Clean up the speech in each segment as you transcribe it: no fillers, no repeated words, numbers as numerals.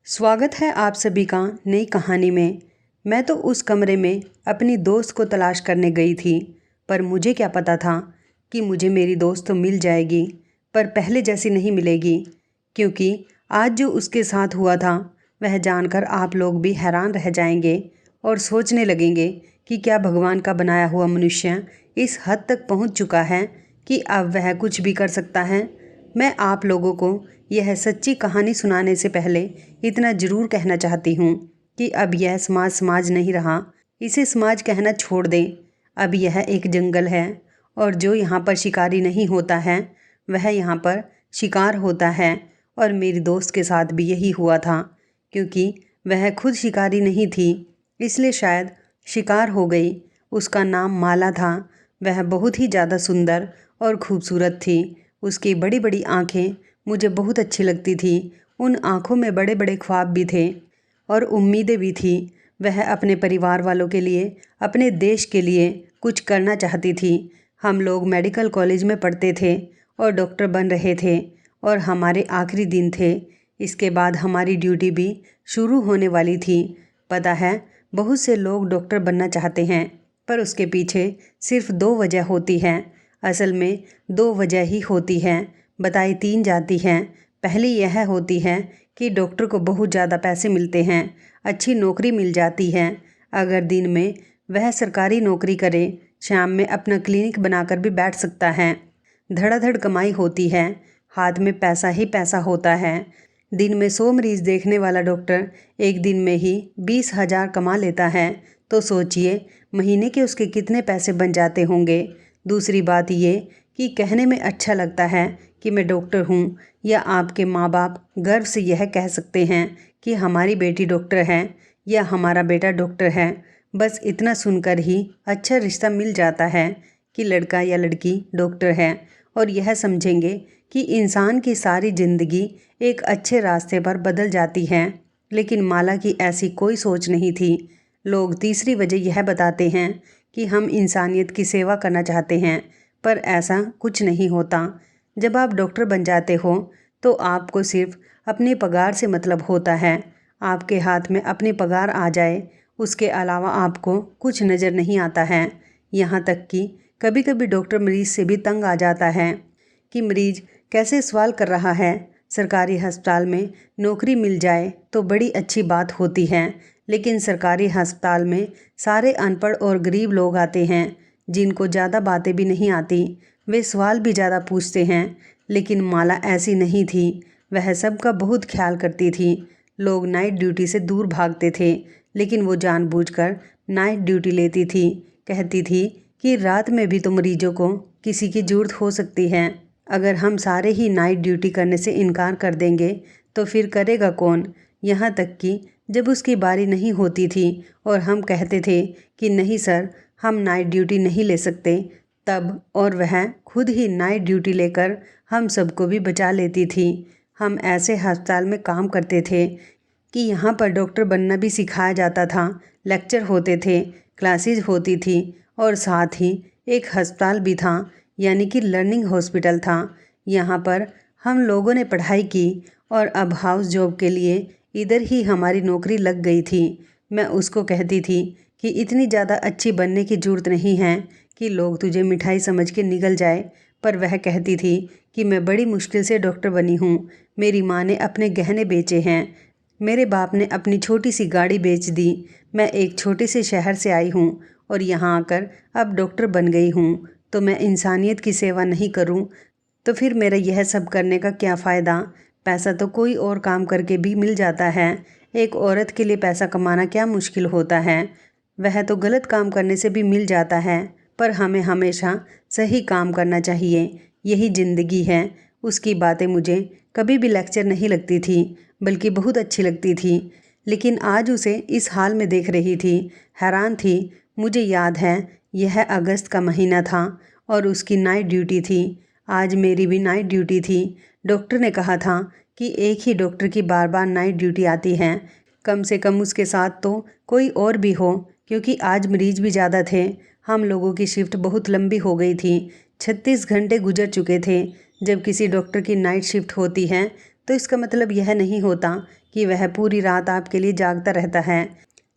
स्वागत है आप सभी का नई कहानी में। मैं तो उस कमरे में अपनी दोस्त को तलाश करने गई थी, पर मुझे क्या पता था कि मुझे मेरी दोस्त तो मिल जाएगी, पर पहले जैसी नहीं मिलेगी। क्योंकि आज जो उसके साथ हुआ था वह जानकर आप लोग भी हैरान रह जाएंगे और सोचने लगेंगे कि क्या भगवान का बनाया हुआ मनुष्य इस हद तक पहुंच चुका है कि अब वह कुछ भी कर सकता है। मैं आप लोगों को यह सच्ची कहानी सुनाने से पहले इतना ज़रूर कहना चाहती हूँ कि अब यह समाज नहीं रहा, इसे समाज कहना छोड़ दें। अब यह एक जंगल है और जो यहाँ पर शिकारी नहीं होता है वह यहाँ पर शिकार होता है। और मेरी दोस्त के साथ भी यही हुआ था, क्योंकि वह खुद शिकारी नहीं थी इसलिए शायद शिकार हो गई। उसका नाम माला था। वह बहुत ही ज़्यादा सुंदर और खूबसूरत थी। उसकी बड़ी बड़ी आँखें मुझे बहुत अच्छी लगती थी। उन आँखों में बड़े बड़े ख्वाब भी थे और उम्मीदें भी थी। वह अपने परिवार वालों के लिए, अपने देश के लिए कुछ करना चाहती थी। हम लोग मेडिकल कॉलेज में पढ़ते थे और डॉक्टर बन रहे थे और हमारे आखिरी दिन थे। इसके बाद हमारी ड्यूटी भी शुरू होने वाली थी। पता है, बहुत से लोग डॉक्टर बनना चाहते हैं, पर उसके पीछे सिर्फ 2 वजह होती हैं। असल में 2 वजह ही होती हैं, बताई 3 जाती हैं। पहली यह होती है कि डॉक्टर को बहुत ज़्यादा पैसे मिलते हैं, अच्छी नौकरी मिल जाती है। अगर दिन में वह सरकारी नौकरी करे, शाम में अपना क्लिनिक बनाकर भी बैठ सकता है। धड़ाधड़ कमाई होती है, हाथ में पैसा ही पैसा होता है। दिन में 100 मरीज़ देखने वाला डॉक्टर एक दिन में ही 20,000 कमा लेता है, तो सोचिए महीने के उसके कितने पैसे बन जाते होंगे। दूसरी बात ये कि कहने में अच्छा लगता है कि मैं डॉक्टर हूँ, या आपके माँ बाप गर्व से यह कह सकते हैं कि हमारी बेटी डॉक्टर है या हमारा बेटा डॉक्टर है। बस इतना सुनकर ही अच्छा रिश्ता मिल जाता है कि लड़का या लड़की डॉक्टर है, और यह समझेंगे कि इंसान की सारी ज़िंदगी एक अच्छे रास्ते पर बदल जाती है। लेकिन माला की ऐसी कोई सोच नहीं थी। लोग तीसरी वजह यह बताते हैं कि हम इंसानियत की सेवा करना चाहते हैं, पर ऐसा कुछ नहीं होता। जब आप डॉक्टर बन जाते हो तो आपको सिर्फ अपने पगार से मतलब होता है। आपके हाथ में अपनी पगार आ जाए, उसके अलावा आपको कुछ नज़र नहीं आता है। यहाँ तक कि कभी कभी डॉक्टर मरीज़ से भी तंग आ जाता है कि मरीज़ कैसे सवाल कर रहा है। सरकारी अस्पताल में नौकरी मिल जाए तो बड़ी अच्छी बात होती है, लेकिन सरकारी अस्पताल में सारे अनपढ़ और गरीब लोग आते हैं जिनको ज़्यादा बातें भी नहीं आती। वे सवाल भी ज़्यादा पूछते हैं, लेकिन माला ऐसी नहीं थी। वह सबका बहुत ख्याल करती थी। लोग नाइट ड्यूटी से दूर भागते थे, लेकिन वो जानबूझकर नाइट ड्यूटी लेती थी। कहती थी कि रात में भी तो मरीजों को किसी की ज़रूरत हो सकती है। अगर हम सारे ही नाइट ड्यूटी करने से इनकार कर देंगे तो फिर करेगा कौन। यहाँ तक कि जब उसकी बारी नहीं होती थी और हम कहते थे कि नहीं सर, हम नाइट ड्यूटी नहीं ले सकते, तब और वह खुद ही नाइट ड्यूटी लेकर हम सबको भी बचा लेती थी। हम ऐसे अस्पताल में काम करते थे कि यहाँ पर डॉक्टर बनना भी सिखाया जाता था। लेक्चर होते थे, क्लासेज होती थी और साथ ही एक अस्पताल भी था, यानी कि लर्निंग हॉस्पिटल था। यहाँ पर हम लोगों ने पढ़ाई की और अब हाउस जॉब के लिए इधर ही हमारी नौकरी लग गई थी। मैं उसको कहती थी कि इतनी ज़्यादा अच्छी बनने की ज़रूरत नहीं है कि लोग तुझे मिठाई समझ के निगल जाए, पर वह कहती थी कि मैं बड़ी मुश्किल से डॉक्टर बनी हूँ। मेरी माँ ने अपने गहने बेचे हैं, मेरे बाप ने अपनी छोटी सी गाड़ी बेच दी। मैं एक छोटे से शहर से आई हूँ और यहाँ आकर अब डॉक्टर बन गई हूँ, तो मैं इंसानियत की सेवा नहीं करूँ तो फिर मेरा यह सब करने का क्या फ़ायदा। पैसा तो कोई और काम करके भी मिल जाता है। एक औरत के लिए पैसा कमाना क्या मुश्किल होता है। वह तो गलत काम करने से भी मिल जाता है, पर हमें हमेशा सही काम करना चाहिए, यही ज़िंदगी है। उसकी बातें मुझे कभी भी लेक्चर नहीं लगती थी, बल्कि बहुत अच्छी लगती थी। लेकिन आज उसे इस हाल में देख रही थी, हैरान थी। मुझे याद है यह अगस्त का महीना था और उसकी नाइट ड्यूटी थी। आज मेरी भी नाइट ड्यूटी थी। डॉक्टर ने कहा था कि एक ही डॉक्टर की बार बार नाइट ड्यूटी आती है, कम से कम उसके साथ तो कोई और भी हो, क्योंकि आज मरीज भी ज़्यादा थे। हम लोगों की शिफ्ट बहुत लंबी हो गई थी, 36 घंटे गुजर चुके थे। जब किसी डॉक्टर की नाइट शिफ्ट होती है तो इसका मतलब यह नहीं होता कि वह पूरी रात आपके लिए जागता रहता है।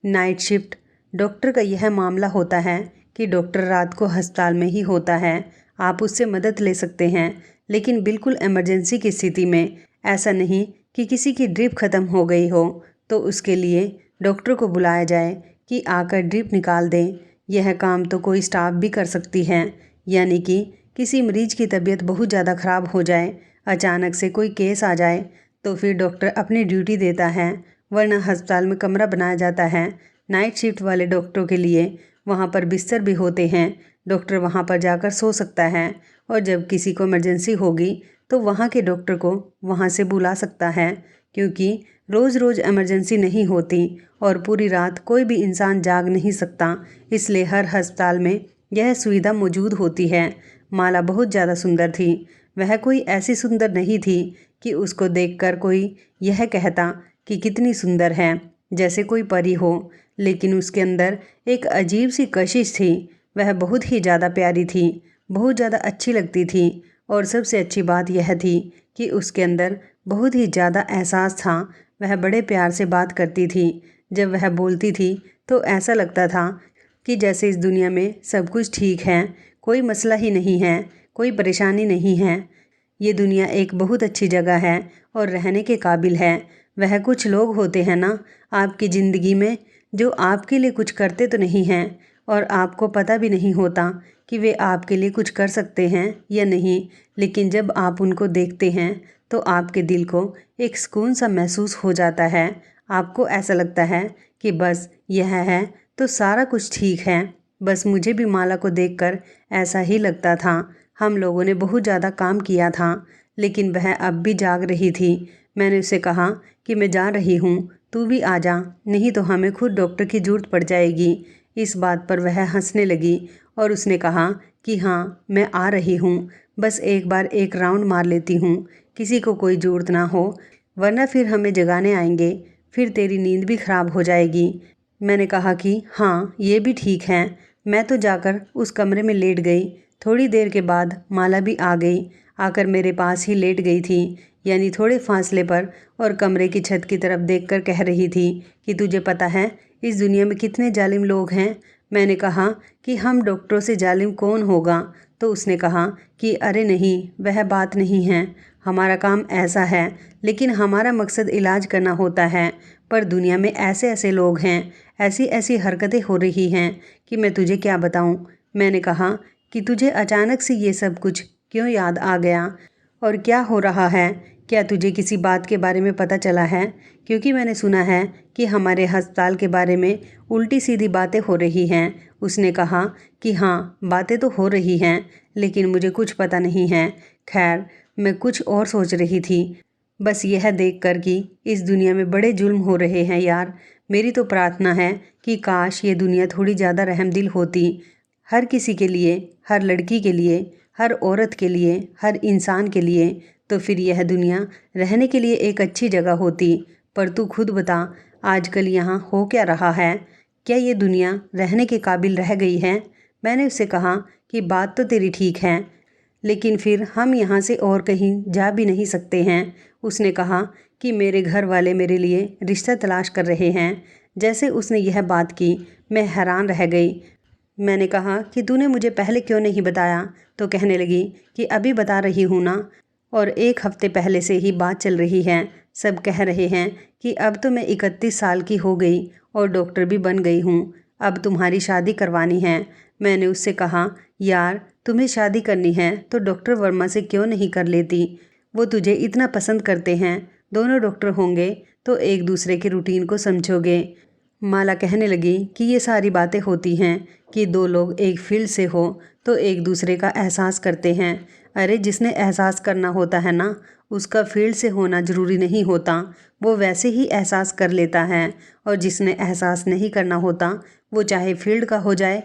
नाइट शिफ्ट डॉक्टर का यह मामला होता है कि डॉक्टर रात को अस्पताल में ही होता है। आप उससे मदद ले सकते हैं, लेकिन बिल्कुल इमरजेंसी की स्थिति में, ऐसा नहीं कि किसी की ड्रिप ख़त्म हो गई हो तो उसके लिए डॉक्टर को बुलाया जाए कि आकर ड्रिप निकाल दें। यह काम तो कोई स्टाफ भी कर सकती है। यानी कि किसी मरीज की तबीयत बहुत ज़्यादा ख़राब हो जाए, अचानक से कोई केस आ जाए, तो फिर डॉक्टर अपनी ड्यूटी देता है, वरना अस्पताल में कमरा बनाया जाता है नाइट शिफ्ट वाले डॉक्टरों के लिए। वहाँ पर बिस्तर भी होते हैं, डॉक्टर वहाँ पर जाकर सो सकता है और जब किसी को इमरजेंसी होगी तो वहाँ के डॉक्टर को वहाँ से बुला सकता है, क्योंकि रोज़ रोज़ इमरजेंसी नहीं होती और पूरी रात कोई भी इंसान जाग नहीं सकता, इसलिए हर अस्पताल में यह सुविधा मौजूद होती है। माला बहुत ज़्यादा सुंदर थी। वह कोई ऐसी सुंदर नहीं थी कि उसको देखकर कोई यह कहता कि कितनी सुंदर है, जैसे कोई परी हो, लेकिन उसके अंदर एक अजीब सी कशिश थी। वह बहुत ही ज़्यादा प्यारी थी, बहुत ज़्यादा अच्छी लगती थी और सबसे अच्छी बात यह थी कि उसके अंदर बहुत ही ज़्यादा एहसास था। वह बड़े प्यार से बात करती थी। जब वह बोलती थी तो ऐसा लगता था कि जैसे इस दुनिया में सब कुछ ठीक है, कोई मसला ही नहीं है, कोई परेशानी नहीं है। ये दुनिया एक बहुत अच्छी जगह है और रहने के काबिल है। वह कुछ लोग होते हैं ना आपकी ज़िंदगी में, जो आपके लिए कुछ करते तो नहीं हैं और आपको पता भी नहीं होता कि वे आपके लिए कुछ कर सकते हैं या नहीं, लेकिन जब आप उनको देखते हैं तो आपके दिल को एक सुकून सा महसूस हो जाता है। आपको ऐसा लगता है कि बस यह है तो सारा कुछ ठीक है। बस मुझे भी माला को देखकर ऐसा ही लगता था। हम लोगों ने बहुत ज़्यादा काम किया था, लेकिन वह अब भी जाग रही थी। मैंने उसे कहा कि मैं जा रही हूँ, तू भी आ जा, नहीं तो हमें खुद डॉक्टर की ज़रूरत पड़ जाएगी। इस बात पर वह हंसने लगी और उसने कहा कि हाँ, मैं आ रही हूँ, बस एक बार एक राउंड मार लेती हूँ, किसी को कोई ज़रूरत ना हो, वरना फिर हमें जगाने आएंगे, फिर तेरी नींद भी ख़राब हो जाएगी। मैंने कहा कि हाँ, ये भी ठीक है। मैं तो जाकर उस कमरे में लेट गई। थोड़ी देर के बाद माला भी आ गई, आकर मेरे पास ही लेट गई थी, यानी थोड़े फासले पर, और कमरे की छत की तरफ देखकर कह रही थी कि तुझे पता है इस दुनिया में कितने जालिम लोग हैं। मैंने कहा कि हम डॉक्टरों से जालिम कौन होगा? तो उसने कहा कि अरे नहीं, वह बात नहीं है, हमारा काम ऐसा है, लेकिन हमारा मकसद इलाज करना होता है। पर दुनिया में ऐसे ऐसे लोग हैं, ऐसी ऐसी हरकतें हो रही हैं कि मैं तुझे क्या बताऊं। मैंने कहा कि तुझे अचानक से ये सब कुछ क्यों याद आ गया और क्या हो रहा है? क्या तुझे किसी बात के बारे में पता चला है? क्योंकि मैंने सुना है कि हमारे अस्पताल के बारे में उल्टी सीधी बातें हो रही हैं। उसने कहा कि हाँ, बातें तो हो रही हैं, लेकिन मुझे कुछ पता नहीं है। खैर, मैं कुछ और सोच रही थी, बस यह देखकर कि इस दुनिया में बड़े जुल्म हो रहे हैं यार। मेरी तो प्रार्थना है कि काश ये दुनिया थोड़ी ज़्यादा रहमदिल होती, हर किसी के लिए, हर लड़की के लिए, हर औरत के लिए, हर इंसान के लिए, तो फिर यह दुनिया रहने के लिए एक अच्छी जगह होती। पर तू खुद बता, आजकल यहाँ हो क्या रहा है? क्या ये दुनिया रहने के काबिल रह गई है? मैंने उससे कहा कि बात तो तेरी ठीक है, लेकिन फिर हम यहाँ से और कहीं जा भी नहीं सकते हैं। उसने कहा कि मेरे घर वाले मेरे लिए रिश्ता तलाश कर रहे हैं। जैसे उसने यह बात की, मैं हैरान रह गई। मैंने कहा कि तूने मुझे पहले क्यों नहीं बताया? तो कहने लगी कि अभी बता रही हूँ ना, और 1 हफ्ते पहले से ही बात चल रही है। सब कह रहे हैं कि अब तो मैं 31 साल की हो गई और डॉक्टर भी बन गई हूँ, अब तुम्हारी शादी करवानी है। मैंने उससे कहा, यार तुम्हें शादी करनी है तो डॉक्टर वर्मा से क्यों नहीं कर लेती? वो तुझे इतना पसंद करते हैं, दोनों डॉक्टर होंगे तो एक दूसरे के रूटीन को समझोगे। माला कहने लगी कि ये सारी बातें होती हैं कि दो लोग एक फील्ड से हो तो एक दूसरे का एहसास करते हैं। अरे जिसने एहसास करना होता है ना, उसका फील्ड से होना ज़रूरी नहीं होता, वो वैसे ही एहसास कर लेता है। और जिसने एहसास नहीं करना होता, वो चाहे फील्ड का हो जाए,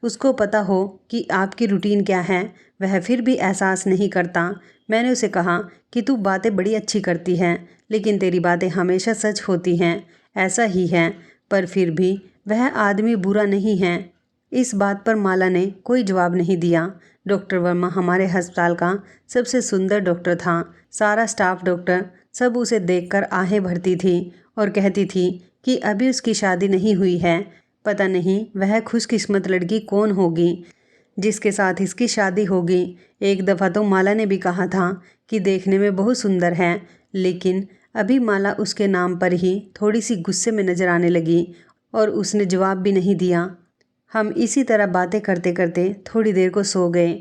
उसको पता हो कि आपकी रूटीन क्या है, वह फिर भी एहसास नहीं करता। मैंने उसे कहा कि तू बातें बड़ी अच्छी करती है, लेकिन तेरी बातें हमेशा सच होती हैं। ऐसा ही है, पर फिर भी वह आदमी बुरा नहीं है। इस बात पर माला ने कोई जवाब नहीं दिया। डॉक्टर वर्मा हमारे अस्पताल का सबसे सुंदर डॉक्टर था। सारा स्टाफ डॉक्टर सब उसे देखकर आहें भरती थी और कहती थी कि अभी उसकी शादी नहीं हुई है, पता नहीं वह खुशकिस्मत लड़की कौन होगी जिसके साथ इसकी शादी होगी। एक दफ़ा तो माला ने भी कहा था कि देखने में बहुत सुंदर है, लेकिन अभी माला उसके नाम पर ही थोड़ी सी गुस्से में नज़र आने लगी और उसने जवाब भी नहीं दिया। हम इसी तरह बातें करते करते थोड़ी देर को सो गए।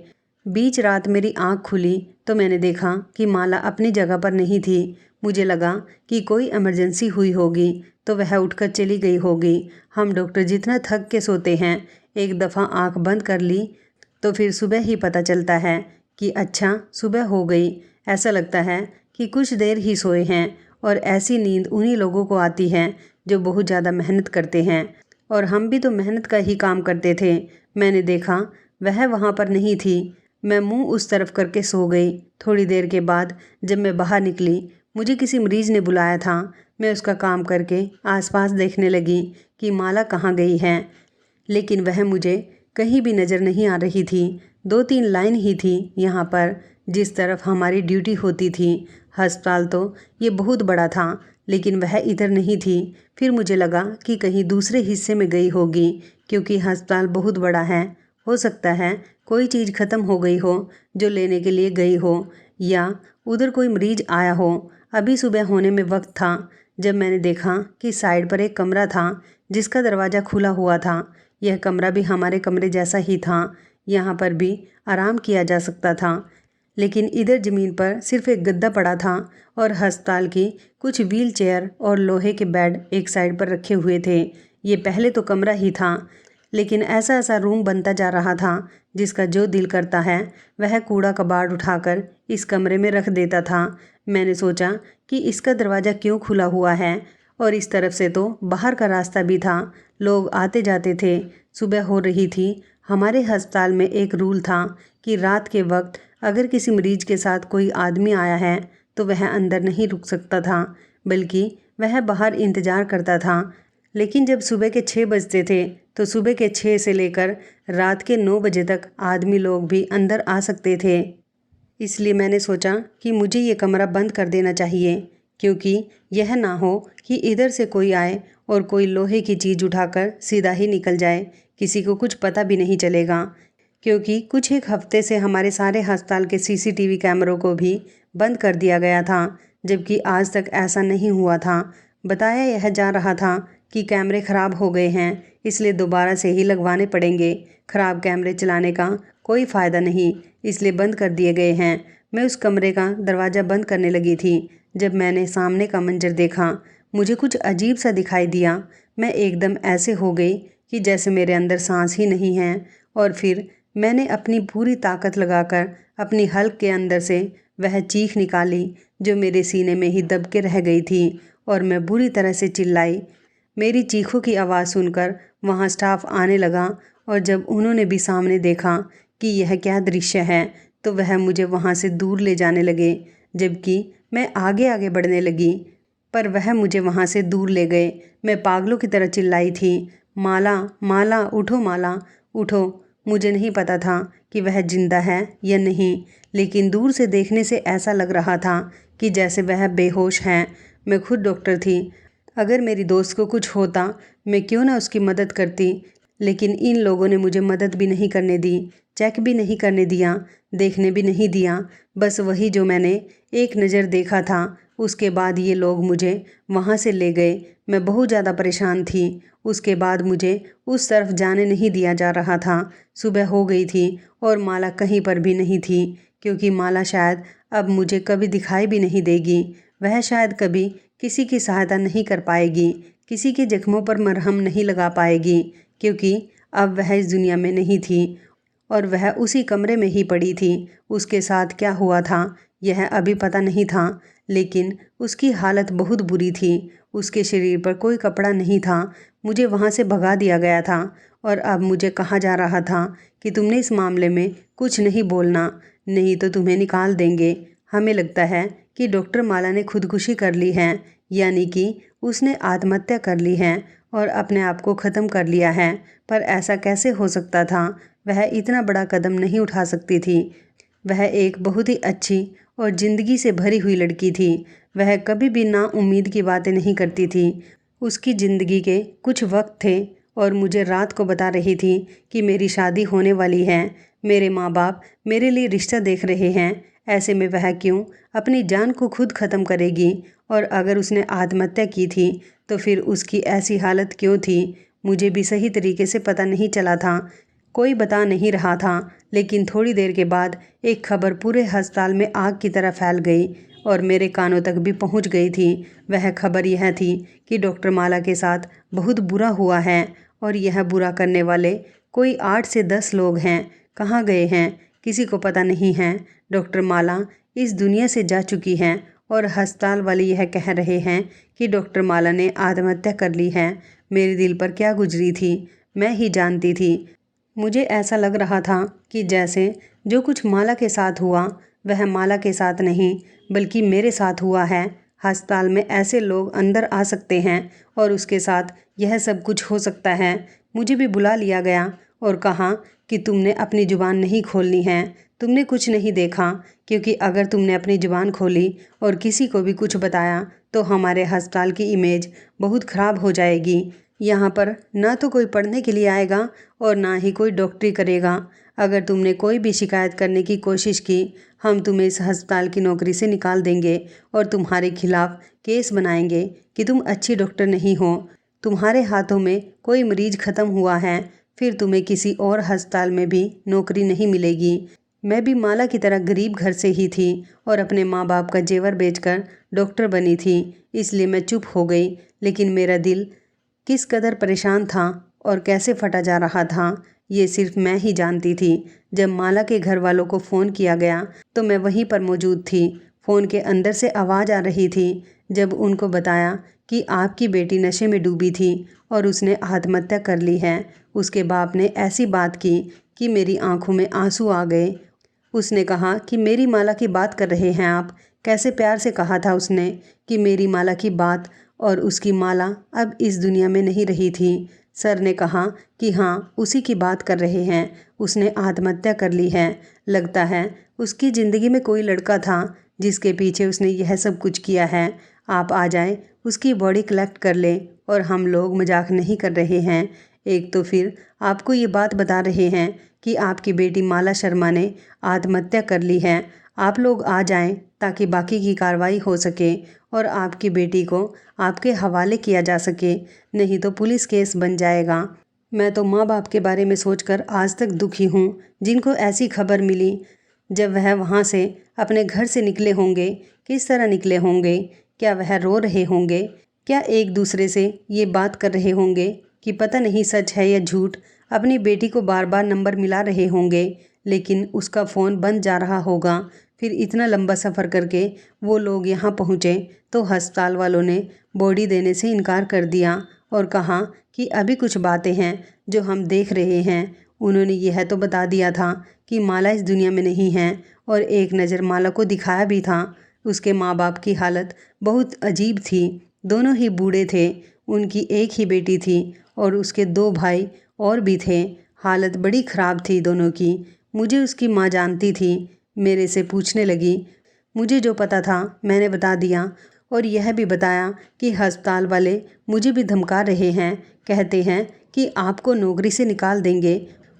बीच रात मेरी आँख खुली तो मैंने देखा कि माला अपनी जगह पर नहीं थी। मुझे लगा कि कोई इमरजेंसी हुई होगी तो वह उठकर चली गई होगी। हम डॉक्टर जितना थक के सोते हैं, एक दफ़ा आँख बंद कर ली तो फिर सुबह ही पता चलता है कि अच्छा सुबह हो गई। ऐसा लगता है कि कुछ देर ही सोए हैं। और ऐसी नींद उन्हीं लोगों को आती है जो बहुत ज़्यादा मेहनत करते हैं, और हम भी तो मेहनत का ही काम करते थे। मैंने देखा वह वहाँ पर नहीं थी। मैं मुंह उस तरफ करके सो गई। थोड़ी देर के बाद जब मैं बाहर निकली, मुझे किसी मरीज़ ने बुलाया था। मैं उसका काम करके आसपास देखने लगी कि माला कहाँ गई है, लेकिन वह मुझे कहीं भी नज़र नहीं आ रही थी। 2-3 लाइन ही थी यहाँ पर जिस तरफ हमारी ड्यूटी होती थी। अस्पताल तो ये बहुत बड़ा था, लेकिन वह इधर नहीं थी। फिर मुझे लगा कि कहीं दूसरे हिस्से में गई होगी, क्योंकि अस्पताल बहुत बड़ा है। हो सकता है कोई चीज़ ख़त्म हो गई हो जो लेने के लिए गई हो, या उधर कोई मरीज़ आया हो। अभी सुबह होने में वक्त था जब मैंने देखा कि साइड पर एक कमरा था जिसका दरवाज़ा खुला हुआ था। यह कमरा भी हमारे कमरे जैसा ही था। यहाँ पर भी आराम किया जा सकता था, लेकिन इधर ज़मीन पर सिर्फ एक गद्दा पड़ा था और अस्पताल की कुछ व्हील चेयर और लोहे के बेड एक साइड पर रखे हुए थे। ये पहले तो कमरा ही था, लेकिन ऐसा ऐसा रूम बनता जा रहा था जिसका जो दिल करता है वह कूड़ा कबाड़ उठाकर इस कमरे में रख देता था। मैंने सोचा कि इसका दरवाज़ा क्यों खुला हुआ है, और इस तरफ से तो बाहर का रास्ता भी था, लोग आते जाते थे। सुबह हो रही थी। हमारे अस्पताल में एक रूल था कि रात के वक्त अगर किसी मरीज के साथ कोई आदमी आया है तो वह अंदर नहीं रुक सकता था, बल्कि वह बाहर इंतज़ार करता था। लेकिन जब सुबह के 6 बजते थे तो सुबह के 6 से लेकर रात के 9 बजे तक आदमी लोग भी अंदर आ सकते थे। इसलिए मैंने सोचा कि मुझे ये कमरा बंद कर देना चाहिए, क्योंकि यह ना हो कि इधर से कोई आए और कोई लोहे की चीज़ उठाकर सीधा ही निकल जाए। किसी को कुछ पता भी नहीं चलेगा, क्योंकि कुछ एक हफ्ते से हमारे सारे अस्पताल के सीसीटीवी कैमरों को भी बंद कर दिया गया था, जबकि आज तक ऐसा नहीं हुआ था। बताया यह जा रहा था कि कैमरे ख़राब हो गए हैं, इसलिए दोबारा से ही लगवाने पड़ेंगे। ख़राब कैमरे चलाने का कोई फ़ायदा नहीं, इसलिए बंद कर दिए गए हैं। मैं उस कमरे का दरवाज़ा बंद करने लगी थी जब मैंने सामने का मंजर देखा। मुझे कुछ अजीब सा दिखाई दिया। मैं एकदम ऐसे हो गई कि जैसे मेरे अंदर सांस ही नहीं है, और फिर मैंने अपनी पूरी ताकत लगाकर अपनी हल्क के अंदर से वह चीख निकाली जो मेरे सीने में ही दब के रह गई थी, और मैं बुरी तरह से चिल्लाई। मेरी चीखों की आवाज़ सुनकर वहाँ स्टाफ आने लगा, और जब उन्होंने भी सामने देखा कि यह क्या दृश्य है तो वह मुझे वहाँ से दूर ले जाने लगे, जबकि मैं आगे आगे बढ़ने लगी, पर वह मुझे वहाँ से दूर ले गए। मैं पागलों की तरह चिल्लाई थी, माला माला उठो, माला उठो। मुझे नहीं पता था कि वह जिंदा है या नहीं, लेकिन दूर से देखने से ऐसा लग रहा था कि जैसे वह बेहोश है। मैं खुद डॉक्टर थी, अगर मेरी दोस्त को कुछ होता मैं क्यों ना उसकी मदद करती, लेकिन इन लोगों ने मुझे मदद भी नहीं करने दी, चेक भी नहीं करने दिया, देखने भी नहीं दिया। बस वही जो मैंने एक नज़र देखा था, उसके बाद ये लोग मुझे वहाँ से ले गए। मैं बहुत ज़्यादा परेशान थी। उसके बाद मुझे उस तरफ जाने नहीं दिया जा रहा था। सुबह हो गई थी और माला कहीं पर भी नहीं थी, क्योंकि माला शायद अब मुझे कभी दिखाई भी नहीं देगी। वह शायद कभी किसी की सहायता नहीं कर पाएगी, किसी के जख्मों पर मरहम नहीं लगा पाएगी, क्योंकि अब वह इस दुनिया में नहीं थी और वह उसी कमरे में ही पड़ी थी। उसके साथ क्या हुआ था यह अभी पता नहीं था, लेकिन उसकी हालत बहुत बुरी थी। उसके शरीर पर कोई कपड़ा नहीं था। मुझे वहाँ से भगा दिया गया था और अब मुझे कहा जा रहा था कि तुमने इस मामले में कुछ नहीं बोलना, नहीं तो तुम्हें निकाल देंगे। हमें लगता है कि डॉक्टर माला ने खुदकुशी कर ली है, यानी कि उसने आत्महत्या कर ली है और अपने आप को ख़त्म कर लिया है। पर ऐसा कैसे हो सकता था? वह इतना बड़ा कदम नहीं उठा सकती थी। वह एक बहुत ही अच्छी और ज़िंदगी से भरी हुई लड़की थी। वह कभी भी नाउम्मीद की बातें नहीं करती थी। उसकी ज़िंदगी के कुछ वक्त थे और मुझे रात को बता रही थी कि मेरी शादी होने वाली है, मेरे माँ बाप मेरे लिए रिश्ता देख रहे हैं। ऐसे में वह क्यों अपनी जान को खुद ख़त्म करेगी? और अगर उसने आत्महत्या की थी तो फिर उसकी ऐसी हालत क्यों थी? मुझे भी सही तरीके से पता नहीं चला था, कोई बता नहीं रहा था। लेकिन थोड़ी देर के बाद एक खबर पूरे अस्पताल में आग की तरह फैल गई और मेरे कानों तक भी पहुंच गई थी। वह खबर यह थी कि डॉक्टर माला के साथ बहुत बुरा हुआ है और यह बुरा करने वाले कोई 8 से 10 लोग हैं। कहाँ गए हैं किसी को पता नहीं है। डॉक्टर माला इस दुनिया से जा चुकी हैं और अस्पताल वाले यह कह रहे हैं कि डॉक्टर माला ने आत्महत्या कर ली है। मेरे दिल पर क्या गुजरी थी मैं ही जानती थी। मुझे ऐसा लग रहा था कि जैसे जो कुछ माला के साथ हुआ वह माला के साथ नहीं बल्कि मेरे साथ हुआ है। अस्पताल में ऐसे लोग अंदर आ सकते हैं और उसके साथ यह सब कुछ हो सकता है। मुझे भी बुला लिया गया और कहा कि तुमने अपनी ज़ुबान नहीं खोलनी है, तुमने कुछ नहीं देखा, क्योंकि अगर तुमने अपनी ज़ुबान खोली और किसी को भी कुछ बताया तो हमारे अस्पताल की इमेज बहुत ख़राब हो जाएगी। यहाँ पर ना तो कोई पढ़ने के लिए आएगा और ना ही कोई डॉक्टरी करेगा। अगर तुमने कोई भी शिकायत करने की कोशिश की हम तुम्हें इस अस्पताल की नौकरी से निकाल देंगे और तुम्हारे खिलाफ केस बनाएंगे कि तुम अच्छी डॉक्टर नहीं हो। तुम्हारे हाथों में कोई मरीज ख़त्म हुआ है फिर तुम्हें किसी और अस्पताल में भी नौकरी नहीं मिलेगी। मैं भी माला की तरह गरीब घर से ही थी और अपने माँ बाप का जेवर बेचकर डॉक्टर बनी थी, इसलिए मैं चुप हो गई। लेकिन मेरा दिल किस कदर परेशान था और कैसे फटा जा रहा था ये सिर्फ मैं ही जानती थी। जब माला के घर वालों को फ़ोन किया गया तो मैं वहीं पर मौजूद थी। फ़ोन के अंदर से आवाज़ आ रही थी। जब उनको बताया कि आपकी बेटी नशे में डूबी थी और उसने आत्महत्या कर ली है, उसके बाप ने ऐसी बात की कि मेरी आंखों में आंसू आ गए। उसने कहा कि मेरी माला की बात कर रहे हैं आप? कैसे प्यार से कहा था उसने कि मेरी माला की बात, और उसकी माला अब इस दुनिया में नहीं रही थी। सर ने कहा कि हाँ उसी की बात कर रहे हैं, उसने आत्महत्या कर ली है। लगता है उसकी ज़िंदगी में कोई लड़का था जिसके पीछे उसने यह सब कुछ किया है। आप आ जाएं, उसकी बॉडी कलेक्ट कर लें। और हम लोग मजाक नहीं कर रहे हैं। एक तो फिर आपको ये बात बता रहे हैं कि आपकी बेटी माला शर्मा ने आत्महत्या कर ली है। आप लोग आ जाएं ताकि बाकी की कार्रवाई हो सके और आपकी बेटी को आपके हवाले किया जा सके, नहीं तो पुलिस केस बन जाएगा। मैं तो माँ बाप के बारे में सोचकर आज तक दुखी हूँ जिनको ऐसी खबर मिली। जब वह वहाँ से अपने घर से निकले होंगे, किस तरह निकले होंगे? क्या वह रो रहे होंगे? क्या एक दूसरे से ये बात कर रहे होंगे कि पता नहीं सच है या झूठ? अपनी बेटी को बार बार नंबर मिला रहे होंगे लेकिन उसका फ़ोन बंद जा रहा होगा। फिर इतना लंबा सफ़र करके वो लोग यहाँ पहुँचे तो अस्पताल वालों ने बॉडी देने से इनकार कर दिया और कहा कि अभी कुछ बातें हैं जो हम देख रहे हैं। उन्होंने यह तो बता दिया था कि माला इस दुनिया में नहीं है और एक नज़र माला को दिखाया भी था। उसके माँ बाप की हालत बहुत अजीब थी, दोनों ही बूढ़े थे। उनकी एक ही बेटी थी और उसके 2 भाई और भी थे। हालत बड़ी ख़राब थी दोनों की। मुझे उसकी माँ जानती थी, मेरे से पूछने लगी। मुझे जो पता था मैंने बता दिया और यह भी बताया कि अस्पताल वाले मुझे भी धमका रहे हैं, कहते हैं कि आपको नौकरी से निकाल देंगे।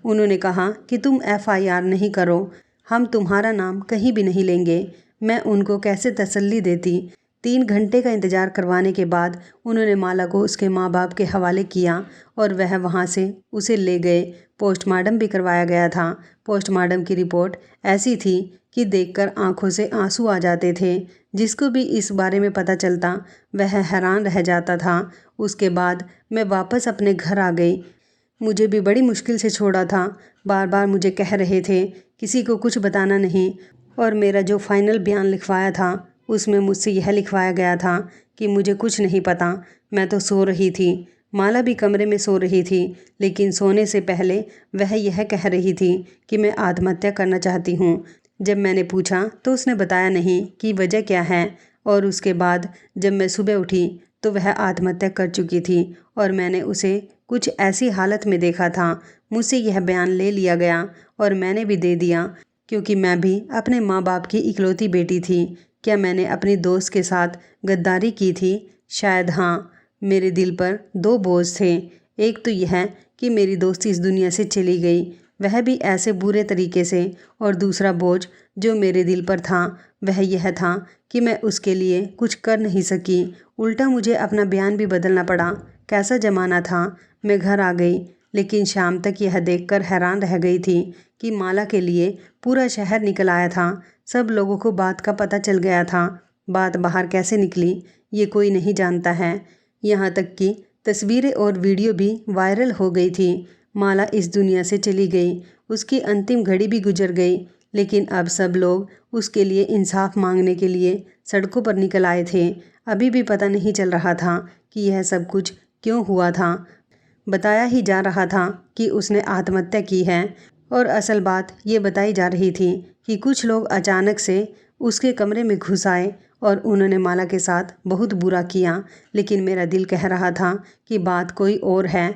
उन्होंने कहा कि तुम FIR नहीं करो, हम तुम्हारा नाम कहीं भी नहीं लेंगे। मैं उनको कैसे तसल्ली देती। 3 घंटे का इंतज़ार करवाने के बाद उन्होंने माला को उसके माँ बाप के हवाले किया और वह वहाँ से उसे ले गए। पोस्टमार्टम भी करवाया गया था। पोस्टमार्टम की रिपोर्ट ऐसी थी कि देखकर आंखों से आंसू आ जाते थे। जिसको भी इस बारे में पता चलता वह हैरान रह जाता था। उसके बाद मैं वापस अपने घर आ गई। मुझे भी बड़ी मुश्किल से छोड़ा था। बार बार मुझे कह रहे थे किसी को कुछ बताना नहीं, और मेरा जो फाइनल बयान लिखवाया था उसमें मुझसे यह लिखवाया गया था कि मुझे कुछ नहीं पता, मैं तो सो रही थी। माला भी कमरे में सो रही थी, लेकिन सोने से पहले वह यह कह रही थी कि मैं आत्महत्या करना चाहती हूँ। जब मैंने पूछा तो उसने बताया नहीं कि वजह क्या है, और उसके बाद जब मैं सुबह उठी तो वह आत्महत्या कर चुकी थी और मैंने उसे कुछ ऐसी हालत में देखा था। मुझसे यह बयान ले लिया गया और मैंने भी दे दिया, क्योंकि मैं भी अपने माँ बाप की इकलौती बेटी थी। क्या मैंने अपनी दोस्त के साथ गद्दारी की थी? शायद हाँ। मेरे दिल पर दो बोझ थे। एक तो यह कि मेरी दोस्त इस दुनिया से चली गई, वह भी ऐसे बुरे तरीके से, और दूसरा बोझ जो मेरे दिल पर था वह यह था कि मैं उसके लिए कुछ कर नहीं सकी। उल्टा मुझे अपना बयान भी बदलना पड़ा। कैसा ज़माना था। मैं घर आ गई, लेकिन शाम तक यह देखकर हैरान रह गई थी कि माला के लिए पूरा शहर निकल आया था। सब लोगों को बात का पता चल गया था। बात बाहर कैसे निकली ये कोई नहीं जानता है। यहाँ तक कि तस्वीरें और वीडियो भी वायरल हो गई थी। माला इस दुनिया से चली गई, उसकी अंतिम घड़ी भी गुजर गई, लेकिन अब सब लोग उसके लिए इंसाफ मांगने के लिए सड़कों पर निकल आए थे। अभी भी पता नहीं चल रहा था कि यह सब कुछ क्यों हुआ था। बताया ही जा रहा था कि उसने आत्महत्या की है, और असल बात ये बताई जा रही थी कि कुछ लोग अचानक से उसके कमरे में घुस आए और उन्होंने माला के साथ बहुत बुरा किया। लेकिन मेरा दिल कह रहा था कि बात कोई और है।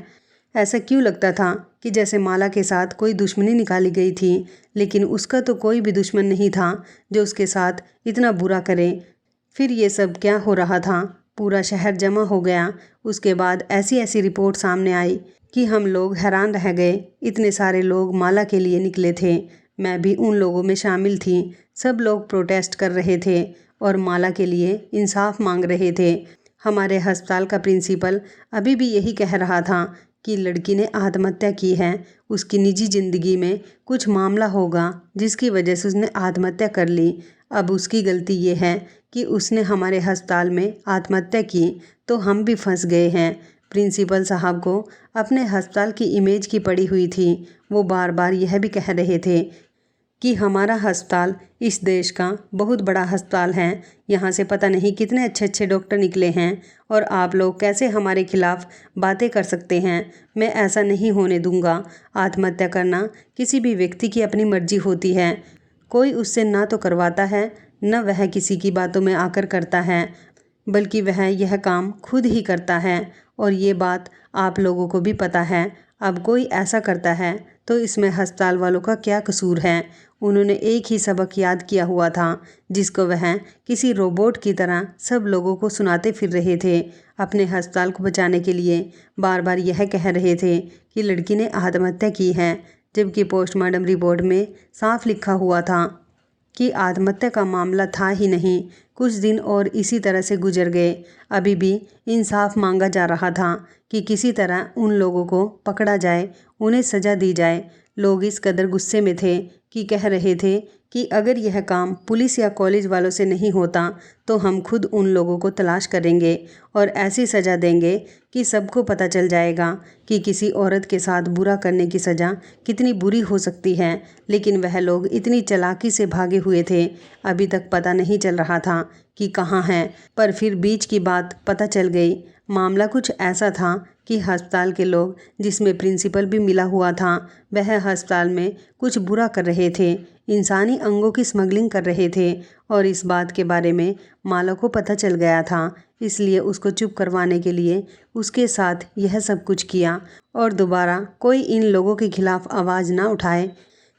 ऐसा क्यों लगता था कि जैसे माला के साथ कोई दुश्मनी निकाली गई थी, लेकिन उसका तो कोई भी दुश्मन नहीं था जो उसके साथ इतना बुरा करे। फिर ये सब क्या हो रहा था। पूरा शहर जमा हो गया। उसके बाद ऐसी ऐसी रिपोर्ट सामने आई कि हम लोग हैरान रह गए। इतने सारे लोग माला के लिए निकले थे, मैं भी उन लोगों में शामिल थी। सब लोग प्रोटेस्ट कर रहे थे और माला के लिए इंसाफ मांग रहे थे। हमारे अस्पताल का प्रिंसिपल अभी भी यही कह रहा था कि लड़की ने आत्महत्या की है। उसकी निजी ज़िंदगी में कुछ मामला होगा जिसकी वजह से उसने आत्महत्या कर ली। अब उसकी गलती ये है कि उसने हमारे अस्पताल में आत्महत्या की, तो हम भी फंस गए हैं। प्रिंसिपल साहब को अपने अस्पताल की इमेज की पड़ी हुई थी। वो बार बार यह भी कह रहे थे कि हमारा अस्पताल इस देश का बहुत बड़ा अस्पताल है, यहाँ से पता नहीं कितने अच्छे अच्छे डॉक्टर निकले हैं, और आप लोग कैसे हमारे खिलाफ बातें कर सकते हैं। मैं ऐसा नहीं होने दूंगा। आत्महत्या करना किसी भी व्यक्ति की अपनी मर्जी होती है। कोई उससे ना तो करवाता है, न वह किसी की बातों में आकर करता है, बल्कि वह यह काम खुद ही करता है। और ये बात आप लोगों को भी पता है। अब कोई ऐसा करता है तो इसमें अस्पताल वालों का क्या कसूर है। उन्होंने एक ही सबक याद किया हुआ था जिसको वह किसी रोबोट की तरह सब लोगों को सुनाते फिर रहे थे। अपने अस्पताल को बचाने के लिए बार बार यह कह रहे थे कि लड़की ने आत्महत्या की है, जबकि पोस्टमार्टम रिपोर्ट में साफ लिखा हुआ था कि आत्महत्या का मामला था ही नहीं। कुछ दिन और इसी तरह से गुजर गए। अभी भी इंसाफ मांगा जा रहा था कि किसी तरह उन लोगों को पकड़ा जाए, उन्हें सज़ा दी जाए। लोग इस कदर गुस्से में थे कि कह रहे थे कि अगर यह काम पुलिस या कॉलेज वालों से नहीं होता तो हम खुद उन लोगों को तलाश करेंगे और ऐसी सज़ा देंगे कि सबको पता चल जाएगा कि किसी औरत के साथ बुरा करने की सज़ा कितनी बुरी हो सकती है। लेकिन वह लोग इतनी चालाकी से भागे हुए थे, अभी तक पता नहीं चल रहा था कि कहाँ हैं। पर फिर बीच की बात पता चल गई। मामला कुछ ऐसा था कि अस्पताल के लोग, जिसमें प्रिंसिपल भी मिला हुआ था, वह अस्पताल में कुछ बुरा कर रहे थे, इंसानी अंगों की स्मगलिंग कर रहे थे। और इस बात के बारे में माला को पता चल गया था, इसलिए उसको चुप करवाने के लिए उसके साथ यह सब कुछ किया और दोबारा कोई इन लोगों के खिलाफ आवाज़ ना उठाए।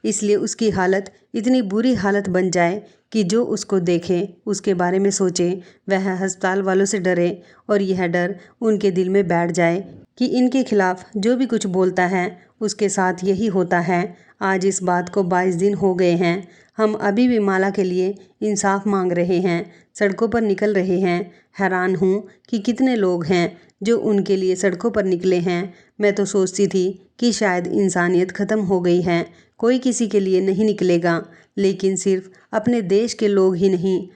इसलिए उसकी हालत इतनी बुरी हालत बन जाए कि जो उसको देखे, उसके बारे में सोचे, वह अस्पताल वालों से डरे और यह डर उनके दिल में बैठ जाए कि इनके खिलाफ जो भी कुछ बोलता है उसके साथ यही होता है। आज इस बात को 22 दिन हो गए हैं। हम अभी भी माला के लिए इंसाफ मांग रहे हैं, सड़कों पर निकल रहे हैं। हैरान हूँ कि कितने लोग हैं जो उनके लिए सड़कों पर निकले हैं। मैं तो सोचती थी कि शायद इंसानियत ख़त्म हो गई है, कोई किसी के लिए नहीं निकलेगा। लेकिन सिर्फ अपने देश के लोग ही नहीं,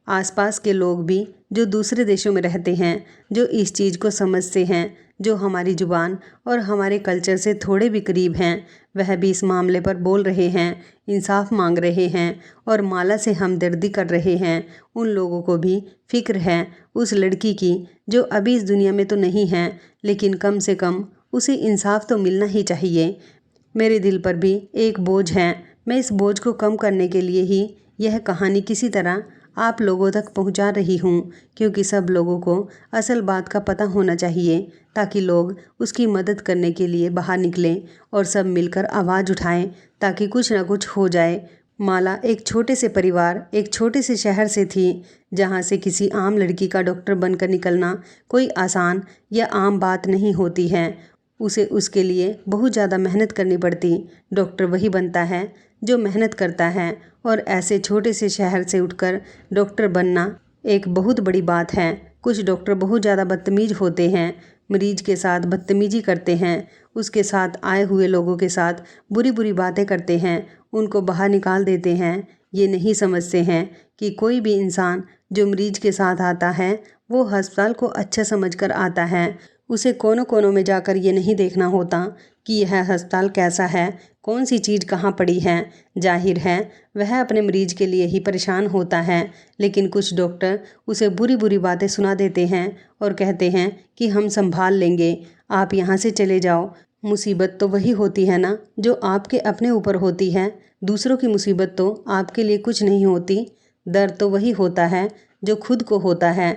आसपास के लोग भी जो दूसरे देशों में रहते हैं, जो इस चीज़ को समझते हैं, जो हमारी ज़ुबान और हमारे कल्चर से थोड़े भी करीब हैं, वह भी इस मामले पर बोल रहे हैं, इंसाफ मांग रहे हैं और माला से हमदर्दी कर रहे हैं। उन लोगों को भी फिक्र है उस लड़की की जो अभी इस दुनिया में तो नहीं है, लेकिन कम से कम उसे इंसाफ तो मिलना ही चाहिए। मेरे दिल पर भी एक बोझ है। मैं इस बोझ को कम करने के लिए ही यह कहानी किसी तरह आप लोगों तक पहुंचा रही हूं, क्योंकि सब लोगों को असल बात का पता होना चाहिए ताकि लोग उसकी मदद करने के लिए बाहर निकलें और सब मिलकर आवाज़ उठाएं ताकि कुछ ना कुछ हो जाए। माला एक छोटे से परिवार, एक छोटे से शहर से थी, जहाँ से किसी आम लड़की का डॉक्टर बनकर निकलना कोई आसान या आम बात नहीं होती है। उसे उसके लिए बहुत ज़्यादा मेहनत करनी पड़ती। डॉक्टर वही बनता है जो मेहनत करता है, और ऐसे छोटे से शहर से उठकर डॉक्टर बनना एक बहुत बड़ी बात है। कुछ डॉक्टर बहुत ज़्यादा बदतमीज होते हैं, मरीज के साथ बदतमीजी करते हैं, उसके साथ आए हुए लोगों के साथ बुरी बुरी बातें करते हैं, उनको बाहर निकाल देते हैं। ये नहीं समझते हैं कि कोई भी इंसान जो मरीज के साथ आता है वो अस्पताल को अच्छा समझकर आता है। उसे कोनों कोनों में जाकर ये नहीं देखना होता कि यह अस्पताल कैसा है, कौन सी चीज़ कहाँ पड़ी है। जाहिर है वह अपने मरीज के लिए ही परेशान होता है, लेकिन कुछ डॉक्टर उसे बुरी बुरी बातें सुना देते हैं और कहते हैं कि हम संभाल लेंगे, आप यहाँ से चले जाओ। मुसीबत तो वही होती है ना जो आपके अपने ऊपर होती है। दूसरों की मुसीबत तो आपके लिए कुछ नहीं होती। दर्द तो वही होता है जो खुद को होता है।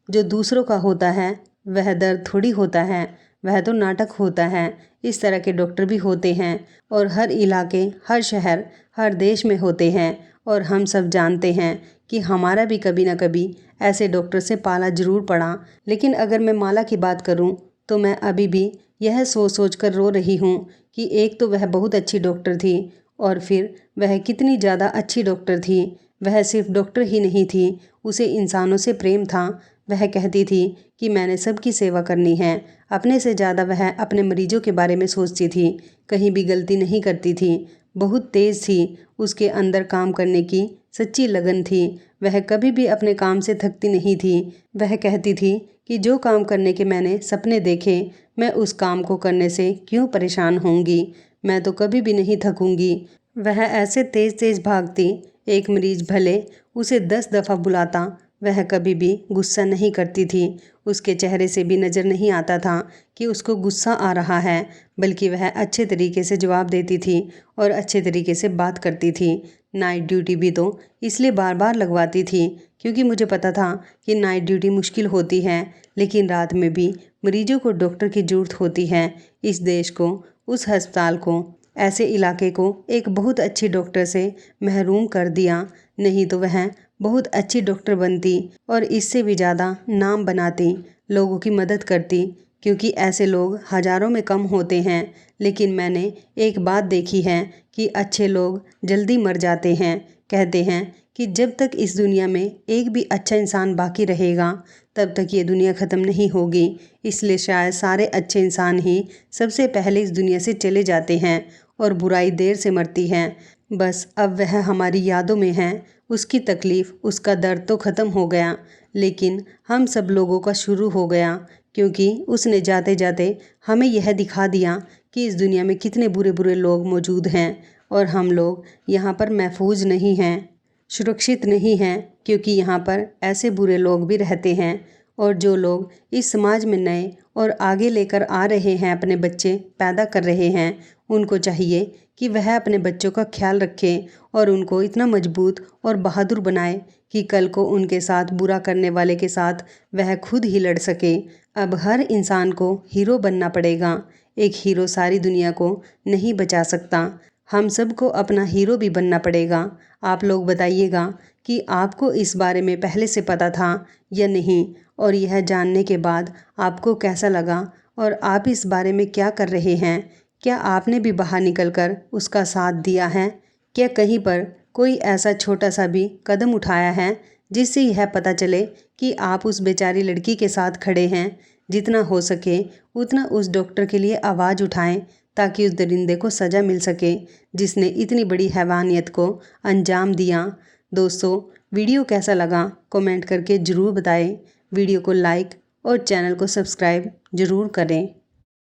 जो दूसरों का होता है वह दर्द थोड़ी होता है, वह तो नाटक होता है। इस तरह के डॉक्टर भी होते हैं और हर इलाके, हर शहर, हर देश में होते हैं। और हम सब जानते हैं कि हमारा भी कभी ना कभी ऐसे डॉक्टर से पाला जरूर पड़ा। लेकिन अगर मैं माला की बात करूं तो मैं अभी भी यह सोच सोच कर रो रही हूं कि एक तो वह बहुत अच्छी डॉक्टर थी, और फिर वह कितनी ज़्यादा अच्छी डॉक्टर थी। वह सिर्फ डॉक्टर ही नहीं थी, उसे इंसानों से प्रेम था। वह कहती थी कि मैंने सबकी सेवा करनी है। अपने से ज़्यादा वह अपने मरीजों के बारे में सोचती थी, कहीं भी गलती नहीं करती थी। बहुत तेज़ थी, उसके अंदर काम करने की सच्ची लगन थी। वह कभी भी अपने काम से थकती नहीं थी। वह कहती थी कि जो काम करने के मैंने सपने देखे, मैं उस काम को करने से क्यों परेशान होंगी, मैं तो कभी भी नहीं थकूंगी। वह ऐसे तेज़ तेज़ भागती, एक मरीज भले उसे 10 दफ़ा बुलाता, वह कभी भी गुस्सा नहीं करती थी। उसके चेहरे से भी नज़र नहीं आता था कि उसको गुस्सा आ रहा है, बल्कि वह अच्छे तरीके से जवाब देती थी और अच्छे तरीके से बात करती थी। नाइट ड्यूटी भी तो इसलिए बार बार लगवाती थी क्योंकि मुझे पता था कि नाइट ड्यूटी मुश्किल होती है, लेकिन रात में भी मरीजों को डॉक्टर की ज़रूरत होती है। इस देश को, उस अस्पताल को, ऐसे इलाके को एक बहुत अच्छी डॉक्टर से महरूम कर दिया। नहीं तो वह बहुत अच्छी डॉक्टर बनती और इससे भी ज़्यादा नाम बनाती, लोगों की मदद करती, क्योंकि ऐसे लोग हज़ारों में कम होते हैं। लेकिन मैंने एक बात देखी है कि अच्छे लोग जल्दी मर जाते हैं। कहते हैं कि जब तक इस दुनिया में एक भी अच्छा इंसान बाकी रहेगा तब तक ये दुनिया ख़त्म नहीं होगी। इसलिए शायद सारे अच्छे इंसान ही सबसे पहले इस दुनिया से चले जाते हैं और बुराई देर से मरती है। बस अब वह हमारी यादों में है। उसकी तकलीफ़, उसका दर्द तो ख़त्म हो गया, लेकिन हम सब लोगों का शुरू हो गया, क्योंकि उसने जाते जाते हमें यह दिखा दिया कि इस दुनिया में कितने बुरे बुरे लोग मौजूद हैं और हम लोग यहाँ पर महफूज नहीं हैं, सुरक्षित नहीं हैं, क्योंकि यहाँ पर ऐसे बुरे लोग भी रहते हैं। और जो लोग इस समाज में नए और आगे लेकर आ रहे हैं, अपने बच्चे पैदा कर रहे हैं, उनको चाहिए कि वह अपने बच्चों का ख्याल रखें और उनको इतना मजबूत और बहादुर बनाए कि कल को उनके साथ बुरा करने वाले के साथ वह खुद ही लड़ सके। अब हर इंसान को हीरो बनना पड़ेगा। एक हीरो सारी दुनिया को नहीं बचा सकता, हम सबको अपना हीरो भी बनना पड़ेगा। आप लोग बताइएगा कि आपको इस बारे में पहले से पता था या नहीं, और यह जानने के बाद आपको कैसा लगा और आप इस बारे में क्या कर रहे हैं। क्या आपने भी बाहर निकलकर उसका साथ दिया है? क्या कहीं पर कोई ऐसा छोटा सा भी कदम उठाया है जिससे यह पता चले कि आप उस बेचारी लड़की के साथ खड़े हैं? जितना हो सके उतना उस डॉक्टर के लिए आवाज़ उठाएं, ताकि उस दरिंदे को सज़ा मिल सके जिसने इतनी बड़ी हैवानियत को अंजाम दिया। दोस्तों, वीडियो कैसा लगा कमेंट करके ज़रूर बताएं। वीडियो को लाइक और चैनल को सब्सक्राइब ज़रूर करें।